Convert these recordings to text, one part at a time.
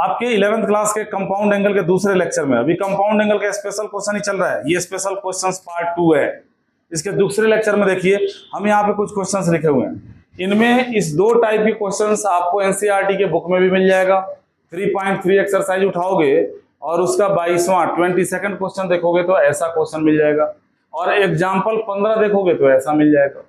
आपके 11th class के compound angle के दूसरे लेक्चर में, अभी कंपाउंड एंगल का स्पेशल क्वेश्चन ही चल रहा है, ये स्पेशल क्वेश्चंस पार्ट 2 है। इसके दूसरे लेक्चर में देखिए हम यहाँ पे कुछ क्वेश्चंस लिखे हुए हैं, इनमें इस 2 टाइप के क्वेश्चंस आपको एनसीईआरटी के बुक में भी मिल जाएगा। 3.3 एक्सरसाइज उठाओगे और उसका 22वां 22nd क्वेश्चन देखोगे तो ऐसा क्वेश्चन मिल जाएगा, और एग्जाम्पल 15 देखोगे तो ऐसा मिल जाएगा।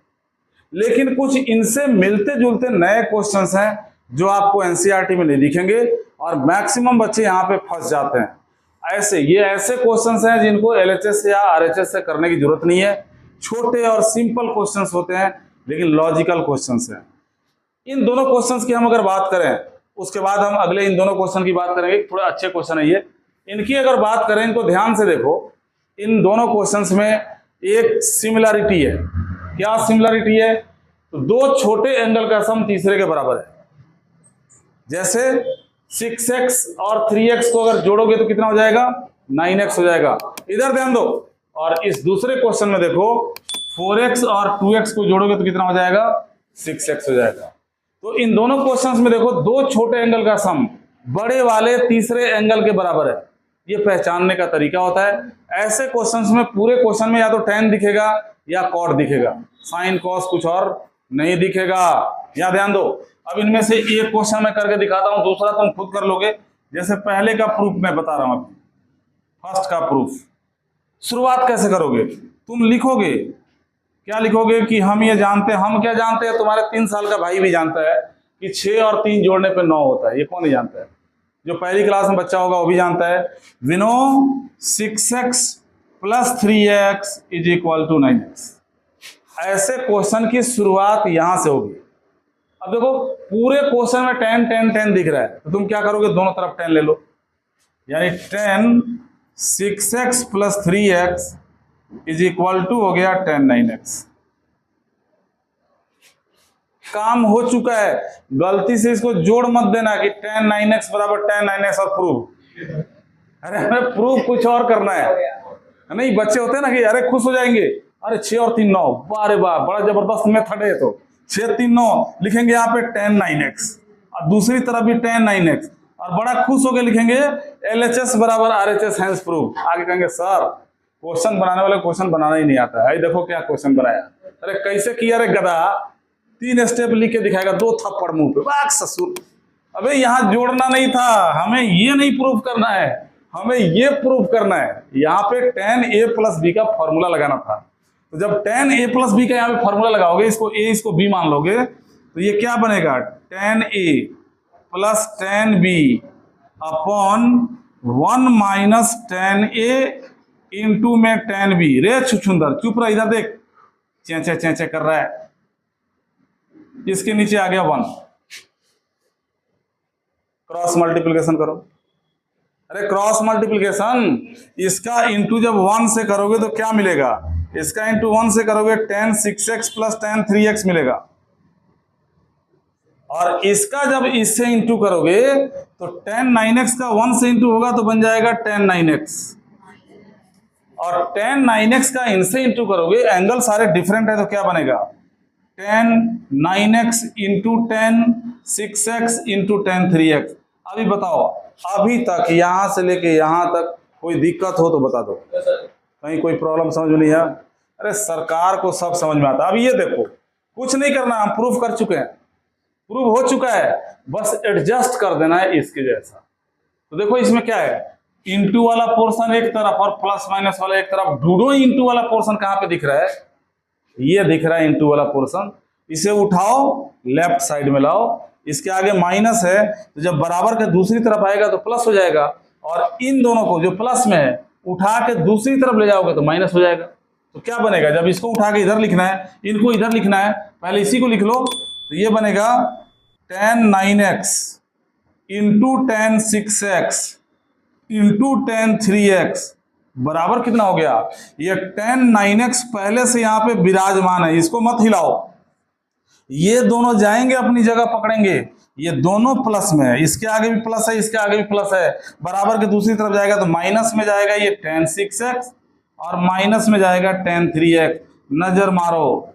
लेकिन कुछ इनसे मिलते जुलते नए क्वेश्चंस हैं जो आपको एनसीईआरटी में नहीं दिखेंगे, और मैक्सिमम बच्चे यहाँ पे फंस जाते हैं। ये ऐसे क्वेश्चंस हैं जिनको एलएचएस या आरएचएस से करने की जरूरत नहीं है, छोटे और सिंपल क्वेश्चंस होते हैं लेकिन लॉजिकल क्वेश्चंस हैं। इन दोनों क्वेश्चंस की हम अगर बात करें, उसके बाद हम अगले इन दोनों क्वेश्चन की बात करेंगे, थोड़े अच्छे क्वेश्चन है ये। इनकी अगर बात करें, इनको ध्यान से देखो, इन दोनों क्वेश्चंस में एक सिमिलरिटी है। क्या सिमिलरिटी है? तो 2 छोटे एंगल का सम तीसरे के बराबर है। जैसे 6x और 3x को अगर जोड़ोगे तो कितना हो जाएगा? 9x हो जाएगा। इधर ध्यान दो। और इस दूसरे क्वेश्चन में देखो 4x और 2x को जोड़ोगे तो कितना हो जाएगा? 6x हो जाएगा। तो इन दोनों क्वेश्चंस में देखो 2 छोटे एंगल का सम बड़े वाले तीसरे एंगल के बराबर है। ये पहचानने का तरीका होता है। ऐसे क्वेश्चंस में पूरे क्वेश्चन में या तो tan दिखेगा या cot दिखेगा, sin cos कुछ और नहीं दिखेगा। यहाँ ध्यान दो। अब इनमें से एक क्वेश्चन मैं करके दिखाता हूं, दूसरा तुम खुद कर लोगे। जैसे पहले का प्रूफ मैं बता रहा हूं, अभी फर्स्ट का प्रूफ। शुरुआत कैसे करोगे? तुम लिखोगे, क्या लिखोगे कि हम ये जानते हैं। हम क्या जानते हैं? तुम्हारे 3 साल का भाई भी जानता है कि 6 और 3 जोड़ने पे 9 होता है। ये कौन नहीं जानता है? जो पहली क्लास में बच्चा होगा वो भी जानता है। We know 6x + 3x = 9x। ऐसे क्वेश्चन की शुरुआत यहां से होगी। अब देखो पूरे क्वेश्चन में tan दिख रहा है, तो तुम क्या करोगे? दोनों तरफ tan ले लो, यानी tan 6x + 3x = हो गया tan 9x। काम हो चुका है। गलती से इसको जोड़ मत देना कि tan 9x = tan 9x और प्रूफ। अरे हमें प्रूफ कुछ और करना है। नहीं, बच्चे होते हैं ना कि अरे खुश हो जाएंगे, अरे 6 और 3 9, वाह रे वाह, बड़ा जबरदस्त मेथड है। तो 6 3 9 लिखेंगे यहाँ पे tan 9x, और दूसरी तरफ भी tan 9x, और बड़ा खुश होकर लिखेंगे LHS = RHS हैंस प्रूफ। आगे कहेंगे सर क्वेश्चन बनाने वाले क्वेश्चन बनाना ही नहीं आता है। देखो क्या क्वेश्चन बनाया। अरे कैसे किया रे गधा? 3 स्टेप लिख के दिखाएगा, 2 थप्पड़ मुंह पे, वाह ससुर। अबे यहाँ जोड़ना नहीं था, हमें ये नहीं प्रूफ करना है, हमें ये प्रूफ करना है। यहाँ पे tan a + b का फॉर्मूला लगाना था। तो जब tan a + b का यहाँ पे फॉर्मूला लगाओगे, इसको a इसको b मान लोगे, तो ये क्या बनेगा? tan a + tan b / 1 - tan a into में tan b। रे छुछुंदर चुप रहा, इधर देख, चें कर रहा है। इसके नीचे आ गया 1, क्रॉस मल्टीप्लिकेशन करो। अरे क्रॉस मल्टीप्लिकेशन, इसका इंटू जब 1 से करोगे तो क्या मिलेगा? इसका इंटू 1 से करोगे tan 6x + tan 3x मिलेगा, और इसका जब इससे इंटू करोगे तो tan 9x का 1 से इंटू होगा तो बन जाएगा tan 9x, और tan 9x का इनसे इंटू करोगे, एंगल सारे डिफरेंट है तो क्या बनेगा? tan 9x × tan 6x × tan 3x। अभी बताओ, अभी तक यहां से लेके यहां तक कोई दिक्कत हो तो बता दो, कहीं कोई प्रॉब्लम समझ में नहीं है? अरे सरकार को सब समझ में आता है। अब ये देखो, कुछ नहीं करना, हम प्रूफ कर चुके हैं, प्रूफ हो चुका है, बस एडजस्ट कर देना है इसके जैसा। तो देखो इसमें क्या है, इंटू वाला पोर्शन एक तरफ और प्लस माइनस वाला एक तरफ। ढूंढो इंटू वाला पोर्शन कहां पे दिख रहा है? ये दिख रहा है इंटू वाला पोर्शन। इसे उठाओ, लेफ्ट साइड में लाओ, इसके आगे माइनस है, तो जब बराबर के दूसरी तरफ आएगा तो प्लस हो जाएगा, और इन दोनों को जो प्लस में है उठा के दूसरी तरफ ले जाओगे तो माइनस हो जाएगा। तो क्या बनेगा? जब इसको उठा के इधर लिखना है, इनको इधर लिखना है, पहले इसी को लिख लो, तो ये बनेगा tan 9x × tan 6x × tan 3x बराबर कितना हो गया? ये tan 9x पहले से यहां पे विराजमान है, इसको मत हिलाओ। ये दोनों जाएंगे अपनी जगह पकड़ेंगे, ये दोनों प्लस में है, इसके आगे भी प्लस है, इसके आगे भी प्लस है, बराबर के दूसरी तरफ जाएगा तो माइनस में जाएगा ये tan 6x, और माइनस में जाएगा tan 3x। नजर मारो,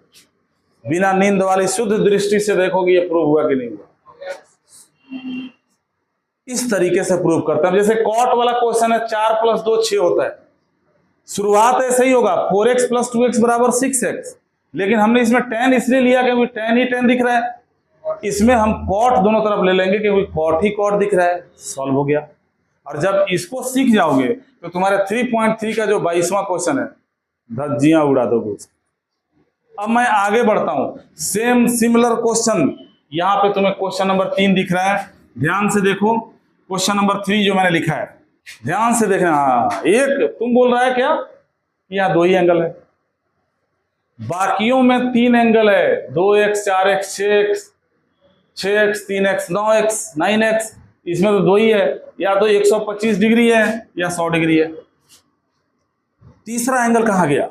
बिना नींद वाली शुद्ध दृष्टि से देखोगे ये प्रूव हुआ कि नहीं हुआ। इस तरीके से प्रूव करते हैं। जैसे कॉट वाला क्वेश्चन है 4 + 2 6 होता है, शुरुआत ऐसे ही होगा 4x + 2x = 6x, लेकिन हमने इसमें tan इसलिए लिया क्योंकि tan ही tan दिख रहा है। इसमें हम कॉट दोनों तरफ ले लेंगे क्योंकि कॉट ही कॉट दिख रहा है, सॉल्व हो गया। और जब इसको सीख जाओगे तो तुम्हारे 3.3 का जो 22वां क्वेश्चन है धज्जियां उड़ा दोगे। अब मैं आगे बढ़ता हूं, सेम सिमिलर क्वेश्चन यहां पे तुम्हें क्वेश्चन नंबर 3 दिख रहा है, ध्यान से देखो। क्वेश्चन नंबर 3 जो मैंने लिखा है ध्यान से देखना। हाँ, एक तुम बोल रहा है क्या, यहां 2 ही एंगल है, बाकियों में 3 एंगल है, 2x 4x 6x 6x 3x 9x 9x, इसमें तो 2 ही है, या तो 125 डिग्री है या 100 डिग्री है। तीसरा एंगल कहां गया?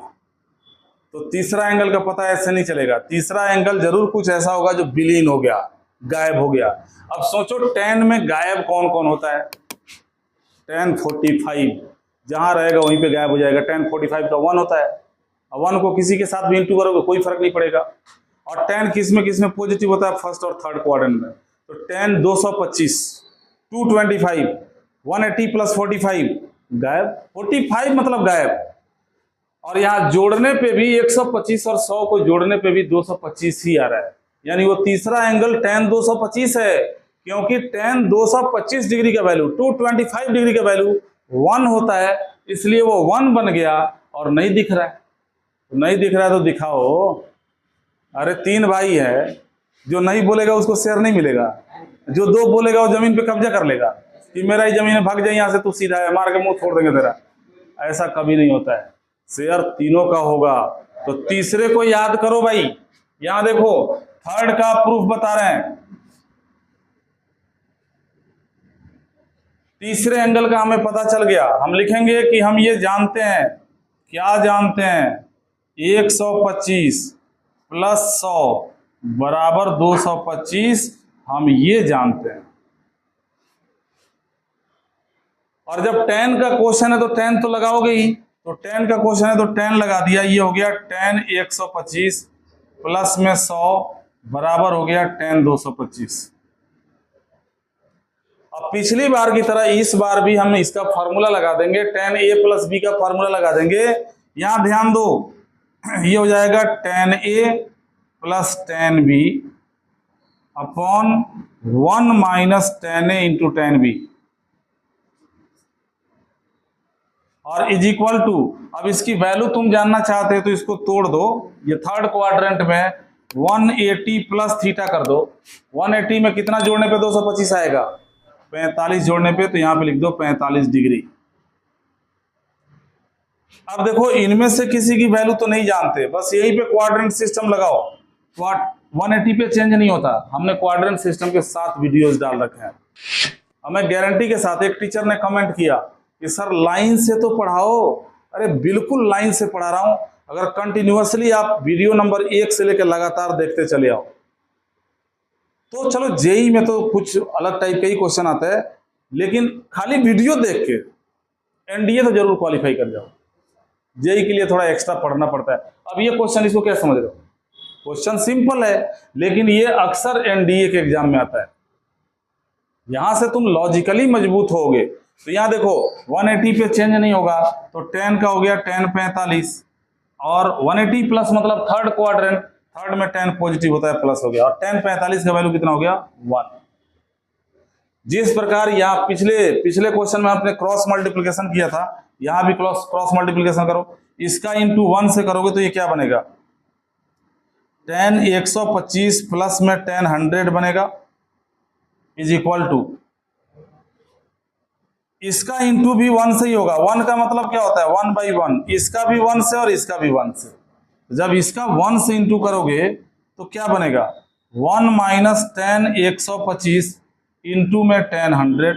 तो तीसरा एंगल का पता ऐसे नहीं चलेगा, तीसरा एंगल जरूर कुछ ऐसा होगा जो विलीन हो गया, गायब हो गया। अब सोचो tan में गायब कौन कौन होता है? tan 45 जहां रहेगा वहीं पे गायब हो जाएगा। tan 45 का 1 होता है, 1 को किसी के साथ भी इंटू करोगे कोई फर्क नहीं पड़ेगा। और tan किस में पॉजिटिव होता है? फर्स्ट और थर्ड क्वाड्रेंट में। तो tan 225 225 180 + 45 गायब, 45 मतलब गायब। और यहाँ जोड़ने पे भी 125 और 100 को जोड़ने पे भी 225 ही आ रहा है, यानी वो तीसरा एंगल tan 225 है, क्योंकि tan 225 डिग्री का वैल्यू 225 डिग्री का वैल्यू 1 होता है, इसलिए वो 1 बन गया। और नहीं दिख रहा है, तो नहीं दिख रहा है तो दिखाओ। अरे 3 भाई है, जो नहीं बोलेगा उसको शेयर नहीं मिलेगा, जो 2 बोलेगा वो जमीन पे कब्जा कर लेगा कि मेरा ही जमीन है, भाग जाए यहाँ से, तू सीधा है, मार के मुंह छोड़ देंगे तेरा। ऐसा कभी नहीं होता है, शेयर तीनों का होगा। तो तीसरे को याद करो भाई, यहां देखो थर्ड का प्रूफ बता रहे हैं। तीसरे एंगल का हमें पता चल गया, हम लिखेंगे कि हम ये जानते हैं, क्या जानते हैं? 125 + 100 = 225, हम ये जानते हैं। और जब tan का क्वेश्चन है तो tan तो लगाओगे ही, तो tan का क्वेश्चन है तो tan लगा दिया, ये हो गया tan 125 प्लस में 100 बराबर हो गया tan 225। अब पिछली बार की तरह इस बार भी हम इसका फार्मूला लगा देंगे, tan a + b का फार्मूला लगा देंगे। यहां ध्यान दो, ये हो जाएगा tan a + tan b upon 1 - tan a × tan b, और इज इक्वल टू, अब इसकी वैल्यू तुम जानना चाहते हो तो इसको तोड़ दो, ये थर्ड क्वाड्रेंट में 180 + थीटा कर दो। 180 में कितना जोड़ने पे 225 आएगा? 45 जोड़ने पे, तो यहां पे लिख दो 45 डिग्री। अब देखो इनमें से किसी की वैल्यू तो नहीं जानते, बस यहीं पे क्वाड्रेंट सिस्टम लगाओ, 180 पे चेंज नहीं होता। हमने क्वाड्रेंट सिस्टम के 7 वीडियोस डाल रखे हैं। हमें गारंटी के साथ, एक टीचर ने कमेंट किया कि सर लाइन से तो पढ़ाओ। अरे बिल्कुल लाइन से पढ़ा रहा हूं, अगर कंटिन्यूअसली आप वीडियो नंबर 1 से लेकर लगातार देखते चले आओ तो चलो। जेई में तो कुछ अलग टाइप के ही क्वेश्चन आता है, लेकिन खाली वीडियो देख के एनडीए तो जरूर क्वालिफाई कर जाओ। जेई के लिए थोड़ा एक्स्ट्रा पढ़ना पड़ता है। अब ये क्वेश्चन, इसको क्या समझ रहे हो? क्वेश्चन सिंपल है, लेकिन ये अक्सर एनडीए के एग्जाम में आता है। यहां से तुम लॉजिकली मजबूत होगे। तो यहां देखो 180 पे चेंज नहीं होगा, तो tan का हो गया tan 45, और 180 प्लस मतलब थर्ड क्वाड्रेंट, थर्ड में tan पॉजिटिव होता है, प्लस हो गया, और tan 45 का वैल्यू कितना हो गया? 1। जिस प्रकार यहाँ पिछले क्वेश्चन में आपने क्रॉस मल्टीप्लिकेशन किया था, यहां भी क्रॉस मल्टीप्लिकेशन करो, इसका इंटू 1 से करोगे तो ये क्या बनेगा? tan 125 प्लस में tan 100 बनेगा, इज इक्वल टू, इसका इंटू भी 1 से ही होगा। 1 का मतलब क्या होता है? 1/1, इसका भी 1 से और इसका भी 1 से। जब इसका 1 से इंटू करोगे तो क्या बनेगा? 1 - tan 125 इंटू में tan 100।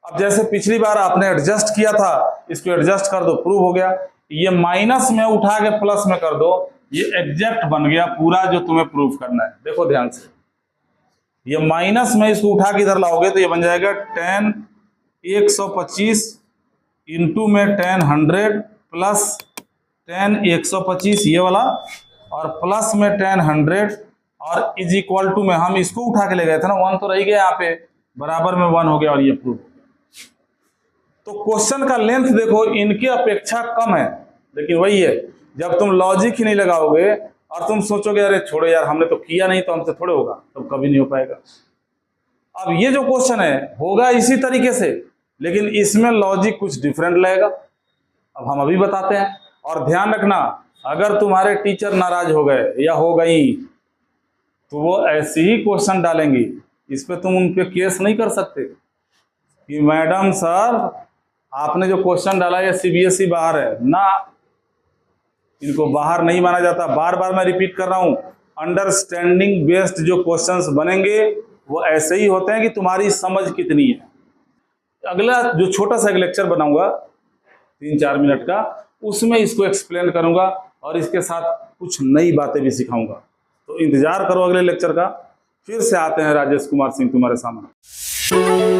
अब जैसे पिछली बार आपने एडजस्ट किया था, इसको एडजस्ट कर दो, प्रूव हो गया। ये माइनस में उठा के प्लस में कर दो, ये एग्जैक्ट बन गया पूरा जो तुम्हें प्रूव करना है। देखो ध्यान से, ये माइनस में इसको उठा के इधर लाओगे तो ये बन जाएगा tan 125 इंटू में tan 100 प्लस tan 125 ये वाला, और प्लस में tan 100, और इज इक्वल टू में हम इसको उठा के ले गए थे ना, 1 तो रह गया यहाँ पे, बराबर में 1 हो गया और ये प्रूव हो गया। तो क्वेश्चन का लेंथ देखो इनकी अपेक्षा कम है, लेकिन वही है, जब तुम लॉजिक ही नहीं लगाओगे और तुम सोचोगे अरे छोड़ो यार हमने तो किया नहीं तो हमसे थोड़े होगा, तो कभी नहीं हो पाएगा। अब ये जो क्वेश्चन है होगा इसी तरीके से, लेकिन इसमें लॉजिक कुछ डिफरेंट लगेगा। अब हम अभी बताते हैं। और ध्यान रखना, अगर तुम्हारे टीचर नाराज हो गए या हो गई तो वो ऐसे ही क्वेश्चन डालेंगी, इस पे तुम उन पे केस नहीं कर सकते कि मैडम सर आपने जो क्वेश्चन डाला ये सीबीएसई बाहर है ना। इनको बाहर नहीं माना जाता। बार बार मैं रिपीट कर रहा हूं, अंडरस्टैंडिंग बेस्ड जो क्वेश्चंस बनेंगे वो ऐसे ही होते हैं कि तुम्हारी समझ कितनी है। अगला जो छोटा सा एक लेक्चर बनाऊंगा 3-4 मिनट का, उसमें इसको एक्सप्लेन करूंगा और इसके साथ कुछ नई बातें भी सिखाऊंगा। तो इंतजार करो अगले लेक्चर का। फिर से आते हैं राजेश कुमार सिंह तुम्हारे सामने।